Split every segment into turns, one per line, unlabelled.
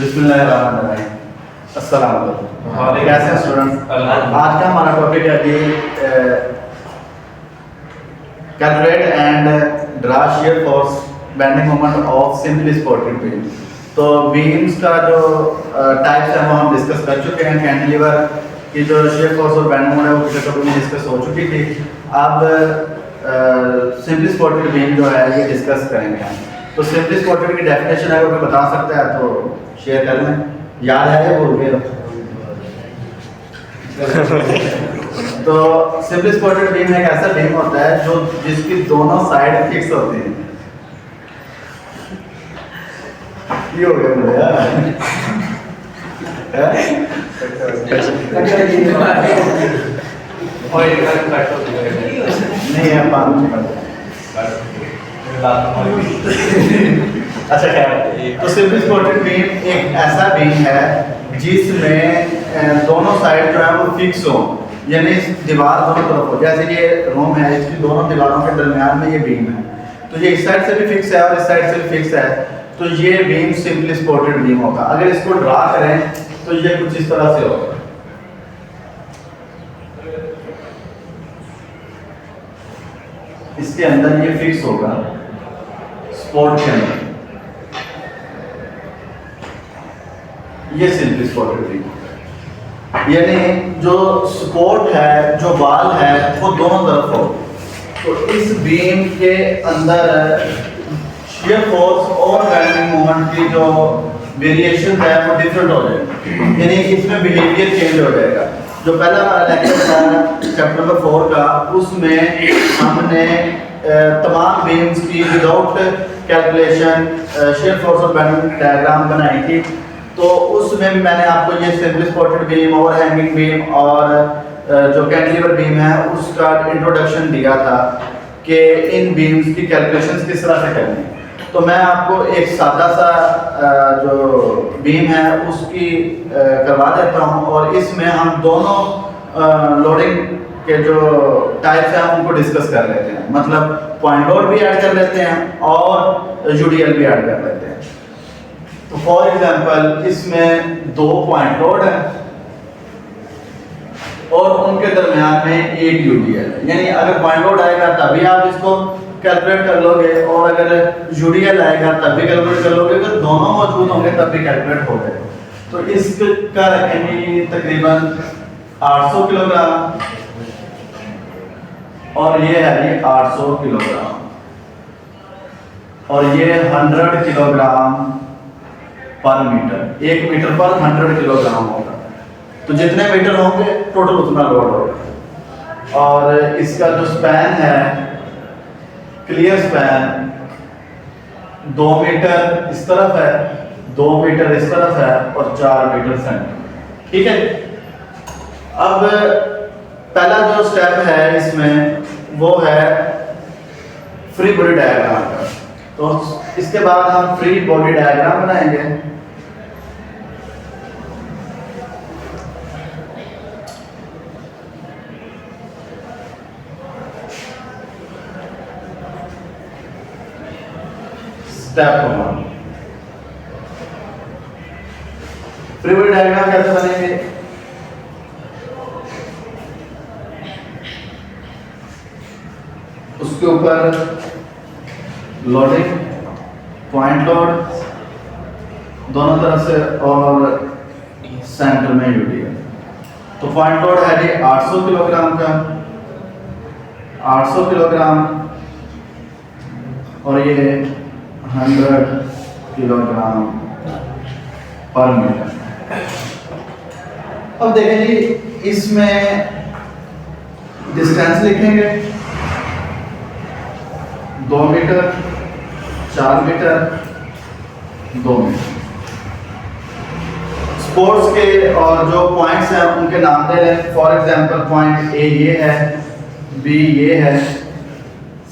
बिस्मिल्लाहिर्रहमानिर्रहीम। अस्सलाम वालेकुम। कैसे हैं स्टूडेंट्स? आज का हमारा टॉपिक है जी calculate and draw shear force bending moment of simply supported beam. तो बीम्स का जो टाइप्स है वो हम डिस्कस कर चुके हैं। कैंटिलीवर की जो शियर फोर्स और बेंडिंग मोमेंट है वो पिछले टॉपिक में डिस्कस हो चुकी थी। अब सिंपली सपोर्टेड बीम जो है ये डिस्कस करेंगे हम। तो सिंपली सपोर्टेड की डेफिनेशन है वो कोई बता सकता है तो शेयर कर लें। याद है ये भूल गए तो सिंपली सपोर्टेड बीम एक ऐसा बीम होता है जो जिसकी दोनों साइड फिक्स होती हैं। ये हो गया मुझे नहीं है अच्छा खैर, तो सिंपली सपोर्टेड बीम एक ऐसा बीम है जिसमें दोनों साइड जो है वो फिक्स हो, यानी दीवार दोनों तरफ हो। जैसे ये रूम है, इसकी दोनों दीवारों के दरमियान में ये बीम है, तो ये इस साइड से भी फिक्स है और इस साइड से भी फिक्स है, तो ये बीम सिंपली सपोर्टेड बीम होगा। अगर इसको ड्रा करें तो ये कुछ इस तरह से होगा। इसके अंदर ये फिक्स होगा सपोर्ट के अंदर, ये सिंपली सपोर्टेड बीम, यानी जो सपोर्ट है, जो वाल है वो दोनों तरफ हो। तो इस बीम के अंदर शियर फोर्स और बेंडिंग मोमेंट की जो वेरिएशन है वो डिफरेंट हो जाएगी, यानी इसमें बिहेवियर चेंज हो जाएगा। जो पहला हमारा लेक्चर था चैप्टर नंबर 4 का, उसमें हमने तमाम बीम्स की विदाउट कैलकुलेशन शियर फोर्स और बेंडिंग डायग्राम बनाई थी। तो उसमें मैंने आपको ये simply supported beam, over hanging beam और जो कैंटिलीवर बीम है उसका इंट्रोडक्शन दिया था कि इन बीम्स की कैलकुलेशंस किस तरह से करनी। तो मैं आपको एक सादा सा जो बीम है उसकी करवा देता हूँ, और इसमें हम दोनों लोडिंग के जो टाइप्स हैं उनको डिस्कस कर लेते हैं। मतलब पॉइंट लोड भी ऐड कर लेते हैं और यूडीएल भी ऐड कर लेते हैं। तो फॉर एग्जांपल इसमें 2 पॉइंट लोड है और उनके दरमियान में एक यूडीएल है, यानी अगर पॉइंट लोड आएगा तभी आप इसको कैलकुलेट कर लोगे, और अगर यूडीएल आएगा तब भी कैलकुलेट कर लोगे। अगर दोनों मौजूद होंगे तब भी कैलकुलेट हो जाएगा। तो इसका रखेंगे तकरीबन 800 किलोग्राम और ये है ये 800 किलोग्राम और ये 100 किलोग्राम पर मीटर। 1 मीटर पर 100 किलोग्राम होगा, तो जितने मीटर होंगे टोटल उतना लोड होगा। और इसका जो स्पैन है, क्लियर स्पैन 2 मीटर इस तरफ है, 2 मीटर इस तरफ है और 4 मीटर सेंटर। ठीक है। अब पहला जो स्टेप है इसमें वो है फ्री बॉडी डायग्राम का। तो इसके बाद हम फ्री बॉडी डायग्राम बनाएंगे। स्टेप 1 फ्री बॉडी डायग्राम कैसे बनेंगे? उसके ऊपर लोडिंग, पॉइंट लोड दोनों तरफ से और सेंटर में यूडीएल। तो पॉइंट लोड है जी 800 किलोग्राम का, 800 किलोग्राम और ये 100 किलोग्राम पर मीटर। अब देखें जी, इसमें डिस्टेंस लिखेंगे 2 मीटर, 4 मीटर, 2 मीटर। स्पोर्ट्स के और जो पॉइंट्स हैं उनके नाम दे रहे हैं। फॉर एग्जांपल पॉइंट ए ये है, बी ये है,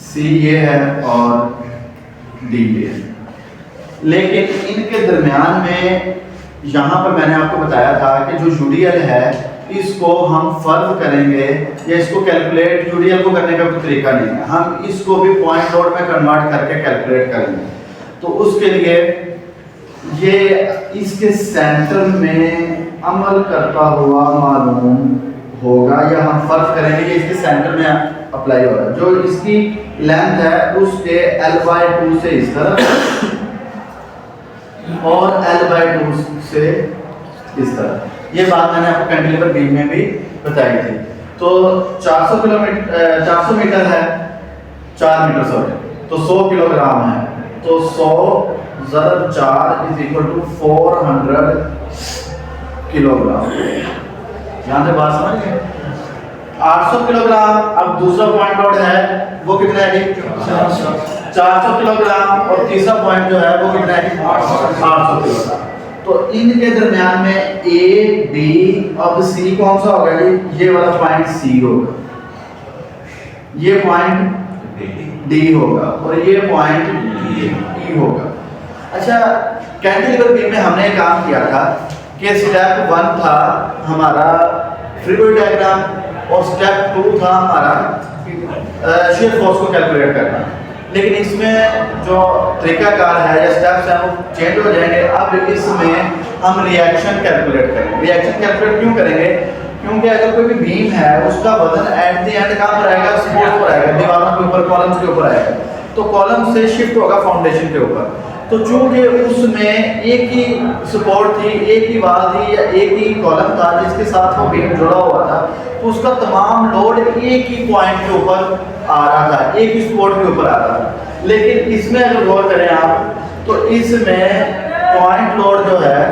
सी ये है और डी ये है। लेकिन इनके दरमियान में यहाँ पर मैंने आपको बताया था कि जो यूडीएल है इसको हम फर्क करेंगे, या इसको कैलकुलेट यूडीएल को करने का कोई तरीका नहीं है, हम इसको भी पॉइंट लोड में कन्वर्ट करके कैलकुलेट करेंगे। तो उसके लिए ये इसके सेंटर में अमल करता हुआ मालूम होगा, या हम फर्क करेंगे ये इसके सेंटर में अप्लाई हो रहा है। जो इसकी लेंथ है उसके l/2 से इस तरफ और l/2 से इस तरफ। ये बात मैंने आपको कैंटिलीवर बीम में भी बताई थी। तो 400 मीटर है, 4 मीटर सॉरी, तो 100 किलोग्राम है, तो 100 ज़रब 4 = 400 किलोग्राम। यहाँ से बात समझ गए? 800 किलोग्राम। अब दूसरा पॉइंट लोड है वो कितना है? 400 किलोग्राम। और तीसरा पॉइंट जो है वो कितना है? 800 किलोग्राम। तो इनके दरमियान में ए बी, अब सी कौन सा होगा जी? ये वाला पॉइंट सी होगा, ये पॉइंट डी होगा और ये पॉइंट ई होगा। अच्छा, कैंटिलीवर बीम में हमने काम किया था कि स्टेप 1 था हमारा फ्रीबॉडी डायग्राम और स्टेप 2 था हमारा शियर फोर्स को कैलकुलेट करना। लेकिन इसमें जो तरीकाकार है या स्टेप्स हैं वो चेंज हो जाएंगे। अब इसमें हम रिएक्शन कैलकुलेट करेंगे। रिएक्शन कैलकुलेट क्यों करेंगे? क्योंकि अगर कोई भी बीम है उसका वजन एट द एंड कहाँ पर आएगा? सपोर्ट पर आएगा, दीवारों के ऊपर, कॉलम्स के ऊपर आएगा। तो कॉलम से शिफ्ट होगा फाउंडेशन के ऊपर। तो चूंकि उसमें एक ही सपोर्ट थी, एक ही वाल थी या एक ही कॉलम था जिसके साथ वो बीम जुड़ा हुआ था, तो उसका तमाम लोड एक ही पॉइंट के ऊपर आ रहा था, एक ही सपोर्ट के ऊपर आ रहा था। लेकिन इसमें अगर गौर करें आप, तो इसमें पॉइंट लोड जो है,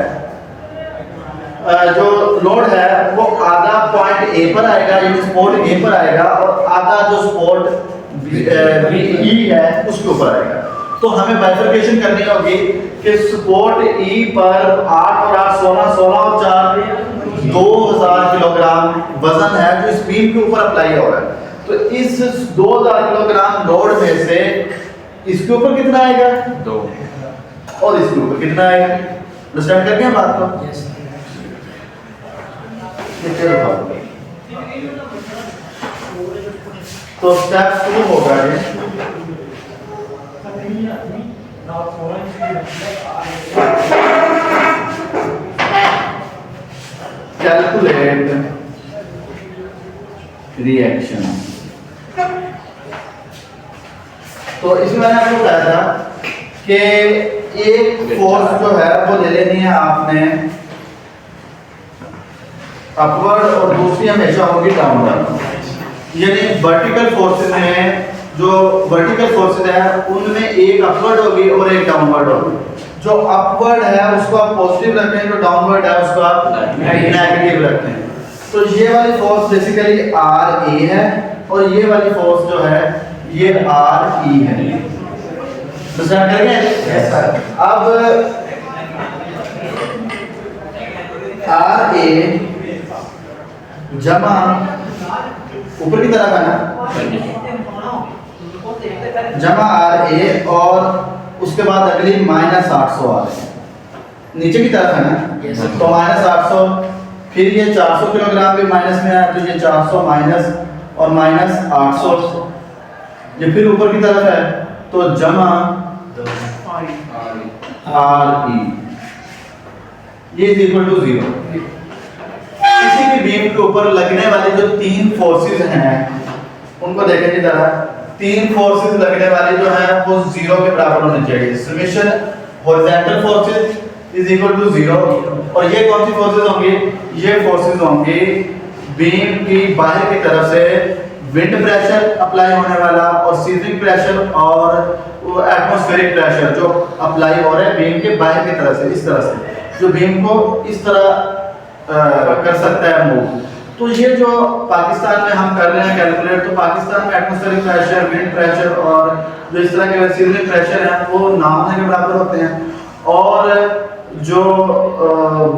जो लोड है वो आधा पॉइंट ए पर आएगा, यानी सपोर्ट ए पर आएगा, और आधा जो सपोर्ट बी है उसके ऊपर आएगा। तो हमें बाइफरकेशन करनी होगी कि सपोर्ट ई पर 8 और 8 16, 16 और 4 2000 किलोग्राम वजन है जो इस बीम के ऊपर अप्लाई हो रहा है। तो इस 2000 किलोग्राम लोड में से इसके ऊपर कितना आएगा? 2, और इसके ऊपर कितना आएगा? अंडरस्टैंड करके बात को? तो स्टेप 2 होगा ये कैलकुलेट रिएक्शन। तो इसमें मैंने आपको बताया था कि एक फोर्स जो है वो ले लेनी है आपने अपवर्ड और दूसरी हमेशा होगी डाउनवर्ड। यानी वर्टिकल फोर्सेस में जो वर्टिकल फोर्सेस है उनमें एक अपवर्ड होगी और एक डाउनवर्ड होगी। जो अपवर्ड है उसको आप पॉजिटिव रखें, जो डाउनवर्ड है उसको आप नेगेटिव रखें। तो ये वाली फोर्स बेसिकली आर ए है और ये वाली फोर्स जो है ये आर ई है। अंडरस्टैंड करेंगे? अब आर ए जमा ऊपर की तरफ है ना, जमा आर ए और उसके बाद अगली -800 आ रही है नीचे की तरफ है ना, तो -800, फिर ये 400 किलोग्राम भी माइनस में आया तो ये 400 माइनस और -800, ये फिर ऊपर की तरफ है तो जमा आर ई, ये इज इक्वल टू 0। किसी भी बीम के ऊपर लगने वाली जो 3 फोर्सेस हैं उनको देखें की तरह, 3 फोर्सेस लगने वाली जो है वो 0 के बराबर होनी चाहिए। Summation horizontal forces is equal to 0। और ये कौन सी फोर्सेस होंगी? ये फोर्सेस होंगी बीम की बाहर की तरफ से विंड प्रेशर अप्लाई होने वाला और सीजनिंग प्रेशर और एटमॉस्फेरिक प्रेशर जो अप्लाई हो रहा है बीम के बाहर की तरफ से, इस तरह से जो बीम को इस तरह कर सकता है मूव। तो ये जो पाकिस्तान में हम कर रहे हैं कैलकुलेट, तो पाकिस्तान में एटमॉस्फेरिक प्रेशर, विंड प्रेशर और जो इस तरह के सीजनिंग प्रेशर हैं वो ना होने के बराबर होते हैं। और जो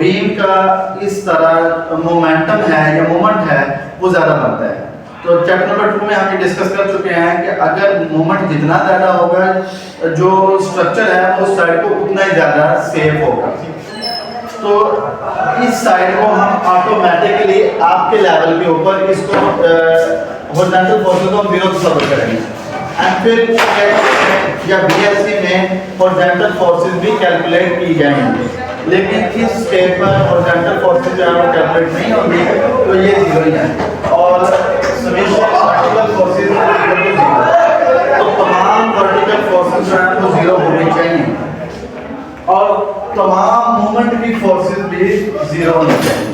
बीम का इस तरह मोमेंटम है या मोमेंट है वो ज़्यादा बनता है। तो चैप्टर नंबर 2 में हम ये डिस्कस कर चुके हैं कि अगर मोमेंट जितना ज़्यादा होगा जो स्ट्रक्चर है उस साइड को उतना ही ज़्यादा सेफ होगा। तो इस साइड को हम ऑटोमेटिकली आपके लेवल के ऊपर इसको हॉरिजॉन्टल फोर्सेस को 0 से सबर करेंगे। एमफिल या बीएससी में हॉरिजॉन्टल फोर्सेस भी कैलकुलेट की जाएंगी, लेकिन इस स्टेप पर हॉरिजॉन्टल फोर्सेस जो है वो कैलकुलेट नहीं होंगी, तो ये जीरो ही है। और summation vertical forces equal to zero, तो तमाम वर्टिकल फोर्सेस जो है वो जीरो होनी चाहिए और तमाम मूवमेंट की फोर्सेस भी जीरो होनी चाहिए।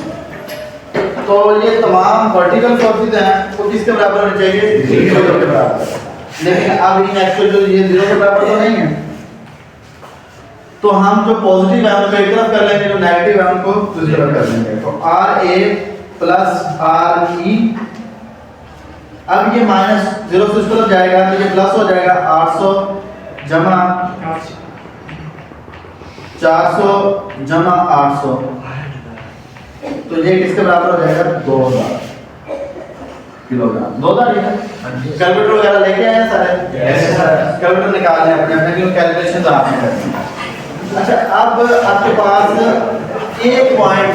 तो ये तमाम वर्टिकल फोर्सेस हैं वो किसके बराबर होने चाहिए? जीरो के बराबर। लेकिन अब इन एक्चुअल जो ये जीरो के बराबर तो नहीं है, तो हम जो पॉजिटिव है उनको एक तरफ कर लेंगे, जो नेगेटिव है उनको दूसरी तरफ कर लेंगे। तो R A plus R E, अब ये माइनस जीरो से उस तरफ जाएगा तो ये प्लस हो जाएगा 800 जमा 400 जमा 800, तो ये किसके बराबर हो जाएगा? 2000 किलोग्राम। 2000 है। कैलकुलेटर वगैरह लेके आए हैं सारे? कैलकुलेटर निकाल लें अपने अपने, क्योंकि कैलकुलेशन आपने करनी है। अच्छा, अब आपके पास एक पॉइंट,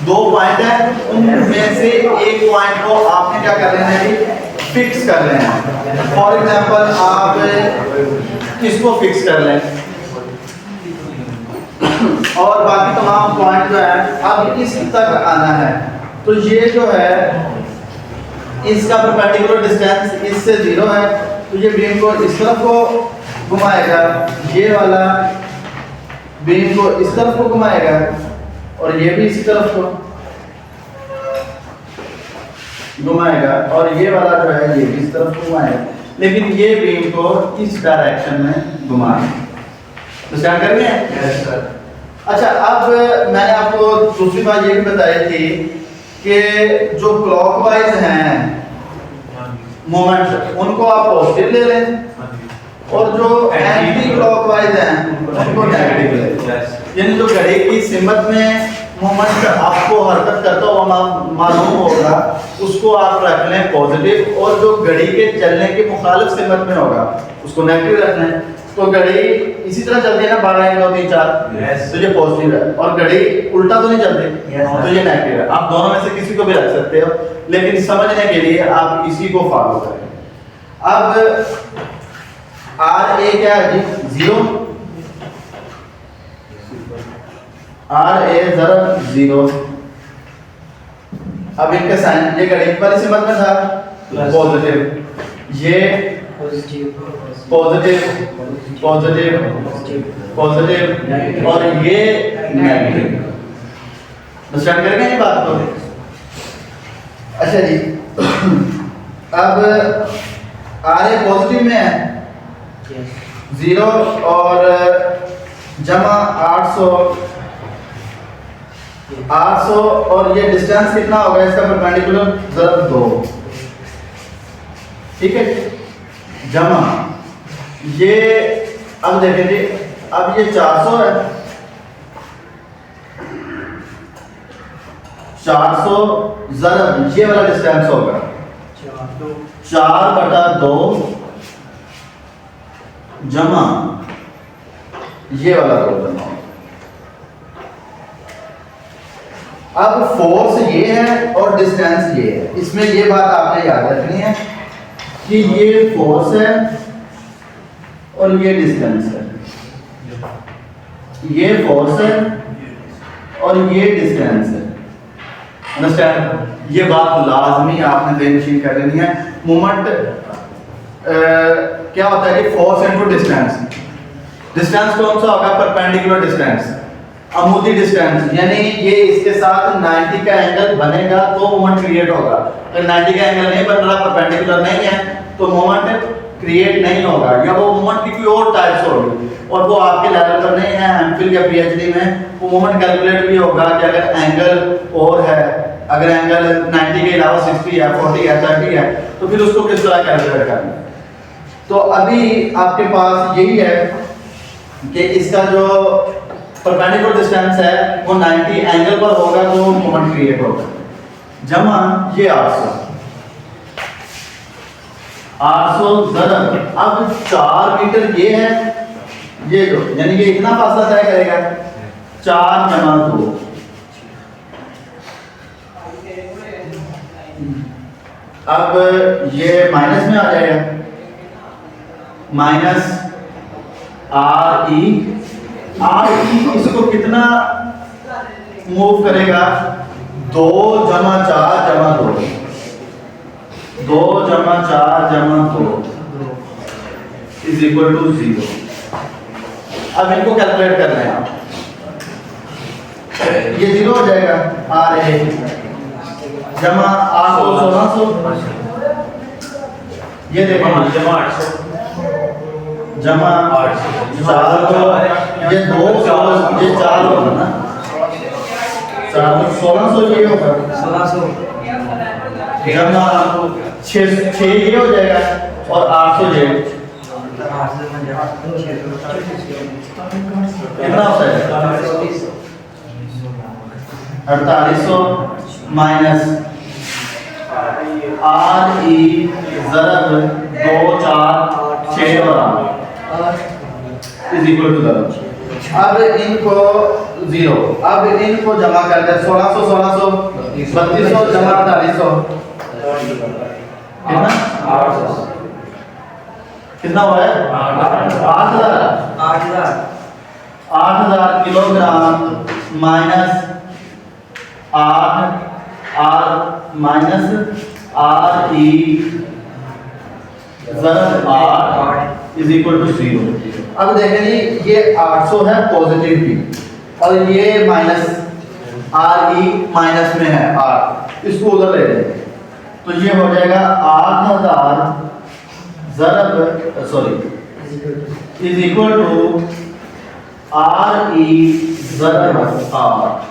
दो पॉइंट है, उनमें से एक पॉइंट को आपने क्या कर लेना है? फिक्स कर लेना है। फॉर एग्जांपल आप किसको फिक्स कर लें और बाकी तमाम पॉइंट जो है अब इस तक आना है, तो ये जो है इसका परपेंडिकुलर डिस्टेंस इससे जीरो है, तो ये बीम को इस तरफ को घुमाएगा, ये वाला बीम को इस तरफ को घुमाएगा और ये भी इसी तरफ को घुमाएगा और ये वाला जो है ये भी इस तरफ को घुमाएगा, लेकिन ये बीम को इस डायरेक्शन में घुमाएगा। अंडरस्टैंड कर रहे हैं? Yes sir. अच्छा, अब मैंने आपको दूसरी बात ये भी बताई थी कि जो क्लॉकवाइज हैं मोमेंट उनको आप पॉजिटिव ले लें और जो एंटी क्लॉकवाइज हैं उनको नेगेटिव ले लें। यानी जो घड़ी की सिमत में मोमेंट आपको हरकत करता हुआ मालूम होगा उसको आप रख लें पॉजिटिव, और जो घड़ी के चलने के मुखालिफ सिमत में होगा उसको नेगेटिव रख लें। तो घड़ी इसी तरह चलती है ना, 12 1 2 3 4, तो ये पॉजिटिव है, और घड़ी उल्टा तो नहीं चलती, तो ये नेगेटिव है। आप दोनों में से किसी को भी रख सकते हो, लेकिन समझने के लिए आप इसी को फॉलो करें। अब आर ए क्या है जी? जीरो, आर ए जरा जीरो। अब इनके साइन, ये घड़ी वाली सिमत में था पॉजिटिव, ये पॉजिटिव पॉजिटिव पॉजिटिव और ये नेगेटिव। अंडरस्टैंड करेंगे ये बात को? अच्छा जी, अब आर ए पॉजिटिव में है जीरो और जमा 800 और ये डिस्टेंस कितना होगा इसका परपेंडिकुलर? ज़रा 2, ठीक है, जमा ये, अब देखें जी, अब ये 400 है, 400 ज़रब ये वाला डिस्टेंस होगा 4/2 जमा ये वाला 2 जमा। अब फोर्स ये है और डिस्टेंस ये है, इसमें ये बात आपने याद रखनी है कि ये फोर्स है और ये डिस्टेंस है, ये फोर्स है और ये डिस्टेंस है। अंडरस्टैंड? ये बात लाजमी आपने ब्रेन मशीन कर लेनी है। मोमेंट क्या होता है कि फोर्स इनटू डिस्टेंस। डिस्टेंस कौन सा होगा? परपेंडिकुलर डिस्टेंस, अमूदी डिस्टेंस, यानी ये इसके साथ 90 का एंगल बनेगा तो मोमेंट क्रिएट होगा। अगर 90 का एंगल नहीं बन रहा, परपेंडिकुलर नहीं है, तो मोमेंट क्रिएट नहीं होगा, या वो मोमेंट की कोई और टाइप से होगी और वो आपके लेवल पर नहीं है। एमफिल या पीएचडी में वो मोमेंट कैलकुलेट भी होगा कि अगर एंगल और है, अगर एंगल 90 के अलावा 60 है, 40 है, 30 है, तो फिर उसको किस तरह कैलकुलेट करना है। तो अभी आपके पास यही है कि इसका जो परपेंडिकुलर डिस्टेंस है वो 90 एंगल पर होगा तो मोमेंट क्रिएट होगा, जमा ये 800 ज़रब। अब 4 मीटर ये है, ये जो यानी कि इतना फासला तय करेगा 4 जमा 2। अब ये माइनस में आ जाएगा, माइनस आर ई इसको कितना मूव करेगा 2 जमा 4 जमा 2 2 जमा 4 जमा 2 इज इक्वल टू 0। अब इनको कैलकुलेट करना है आप, ये 0 हो जाएगा आर ए जमा 800 1600, ये देखो
जमा 800
जमा 400, ये 2 ये 4 होगा ना 1600 ये होगा
1600
जमा 6 ये हो जाएगा और 800 ये कितना होता है 4800 माइनस आर ई ज़रब 2 4 6 और 8 इज इक्वल टू 0। अब इनको 0, अब इनको जमा कर दे 1600 1600 3200 जमा 4800 कितना कितना हुआ है 8000 kilogram minus 8 minus R E ज़रब 8 इज इक्वल टू 0। अब देखें जी ये 800 है पॉजिटिव भी और ये माइनस आर ई माइनस में है 8, इसको उधर ले लेंगे तो ये हो जाएगा 8000 ज़रब sorry is equal to R E ज़रब 8।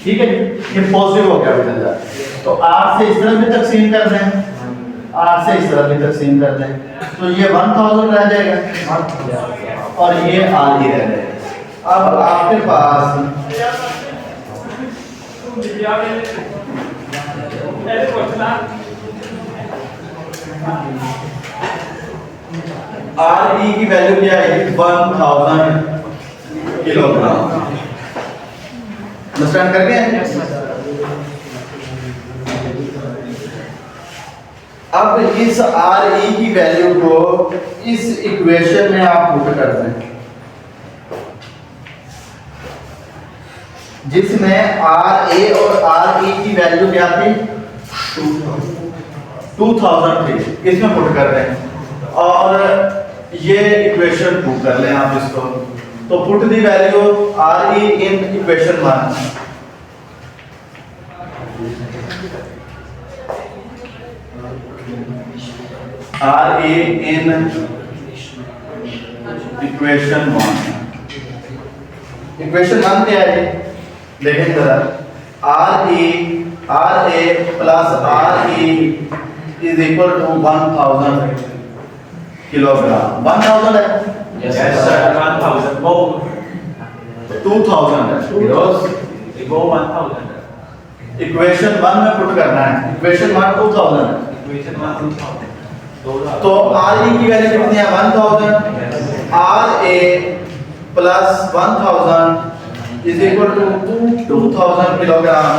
ठीक है, ये पॉजिटिव हो गया बेटा, तो 8 से इस तरफ भी तकसीम कर दें 8 से इस तरफ भी तकसीम कर दें तो ये 1000 रह जाएगा और ये आर ही रह जाएगा। अब आपके पास आर ई की वैल्यू क्या है 1000 किलोग्राम। अंडरस्टैंड कर गए? अब इस आर ई की वैल्यू को इस इक्वेशन में आप पुट कर दें जिसमें आर ए और आर ई की वैल्यू क्या थी 2000 थी, इसमें पुट कर दें और ये इक्वेशन पुट कर लें आप इसको, तो put the value R E in equation 1 R A in equation 1 क्या है देखें जरा R A plus R E is equal to 1000 kilogram. 1000 है
Yes sir 1000 go
2000 है
go 1000
इक्वेशन 1 में पुट करना है, इक्वेशन 1 2000 है
equation 1 2000
तो आर ई की वैल्यू कितनी है 1000 R A plus 1000 is equal to 2000 kilogram.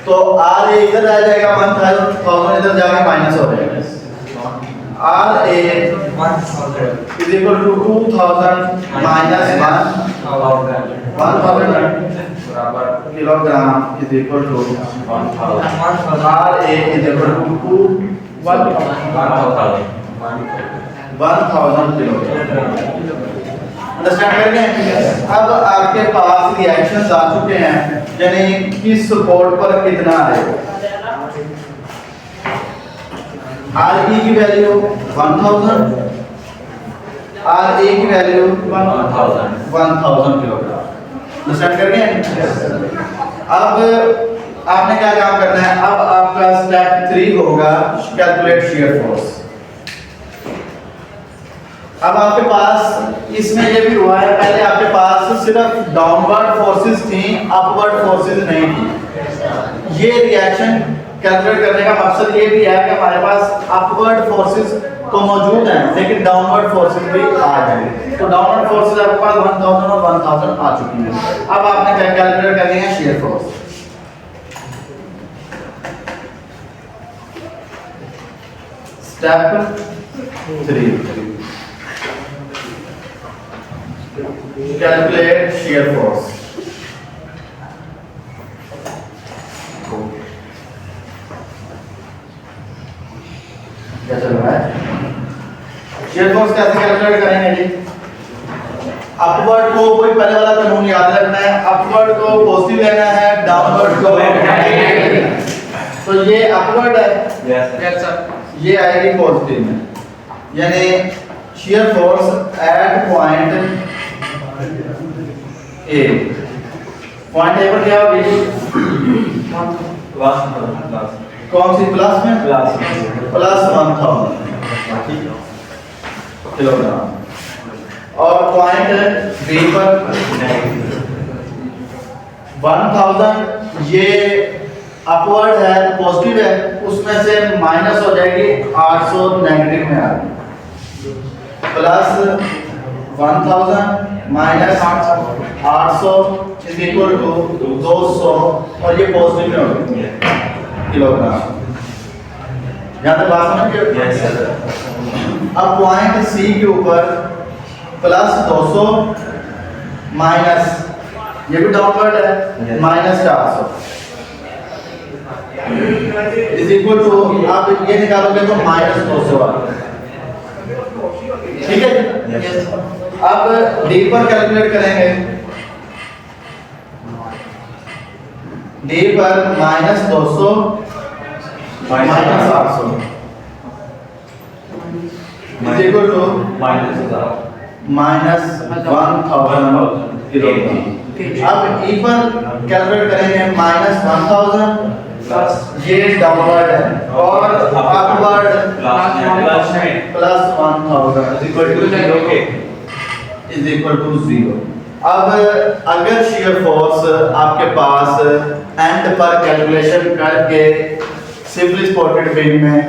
तो आर ए इधर आ जाएगा 1000 इधर जाके माइनस हो जाएगा R A is equal to 2000 minus 1000 kilogram is equal to 1000 R A is equal to 1000 kilogram. Understand कर गए? अब आपके पास रिएक्शंस आ चुके हैं यानी किस सपोर्ट पर कितना है। आर ई की वैल्यू 1000 आर ए की वैल्यू 1000 किलोग्राम। अंडरस्टैंड कर गए? अब आपने क्या काम करना है, अब आपका स्टेप 3 होगा कैलकुलेट शियर फोर्स। अब आपके पास इसमें ये भी हुआ है, पहले आपके पास सिर्फ डाउनवर्ड फोर्सेस थी, अपवर्ड फोर्सेस नहीं थी। ये रिएक्शन कैलकुलेट करने का मकसद ये भी है कि हमारे पास अपवर्ड फोर्सेस तो मौजूद हैं लेकिन डाउनवर्ड फोर्सेस भी आ जाएंगे। तो डाउनवर्ड फोर्सेस आपके पास 1000 और 1000 आ चुकी हैं। अब आपने क्या कैलकुलेट करनी है shear force. Step 3 calculate shear force। क्या चल रहा है? shear force कैसे कैलकुलेट करेंगे जी? अपवर्ड को कोई पहले वाला कानून याद रखना है, अपवर्ड को पॉजिटिव लेना है, डाउनवर्ड को नेगेटिव। तो ये अपवर्ड है,
Yes sir.
ये आएगी पॉजिटिव में, यानी shear force at point A. Point A पर क्या होगी?
Plus.
कौन सी प्लस में? Plus 1000 kilogram. और पॉइंट बी पर 1000, ये अपवर्ड है, पॉजिटिव है, उसमें से माइनस हो जाएगी 800, नेगेटिव में आ गई, plus 1000 minus 800 is equal to 200, और ये पॉजिटिव में हो गई किलोग्राम। यहाँ तक बात समझ गए?
Yes sir.
अब पॉइंट सी के ऊपर प्लस 200 माइनस, ये भी डाउनवर्ड है, माइनस 400 इज इक्वल टू, आप ये निकालोगे तो माइनस 200 आ गया। ठीक है?
Yes.
अब डी पर कैलकुलेट करेंगे। डी पर minus 200 minus 800 is equal to minus 1000 kilogram. अब ई पर कैलकुलेट करेंगे, माइनस 1000, ये डाउनवर्ड है, और upward plus 1000 is equal to 0। अब अगर shear force आपके पास एंड पर कैलकुलेशन करके सिंपली स्पॉटेड बीम में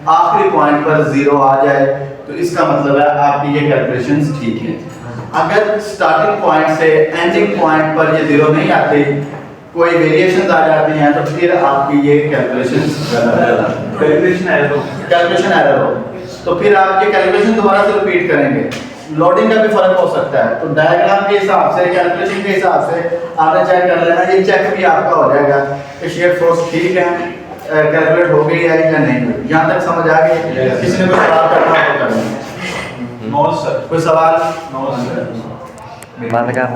आखिरी पॉइंट पर 0 आ जाए, तो इसका मतलब है आपकी ये कैलकुलेशंस ठीक है। अगर स्टार्टिंग पॉइंट से एंडिंग पॉइंट पर ये 0 नहीं आते, कोई वेरिएशंस आ जाती हैं, तो फिर आपकी ये कैलकुलेशंस कैलकुलेशन एरर हो, तो फिर आप ये कैलकुलेशन दोबारा से रिपीट करेंगे। लोडिंग का भी फर्क हो सकता है, तो डायग्राम के हिसाब से, कैलकुलेशन के हिसाब से आपने चेक कर लेना, ये चेक भी आपका हो जाएगा कि shear force ठीक है, कैलकुलेट हो गई है या नहीं हुई। यहाँ तक समझ आ गई? किसी ने कोई सवाल करना हो तो कर लें।
No sir.
कोई सवाल?
No sir.
बंद कर।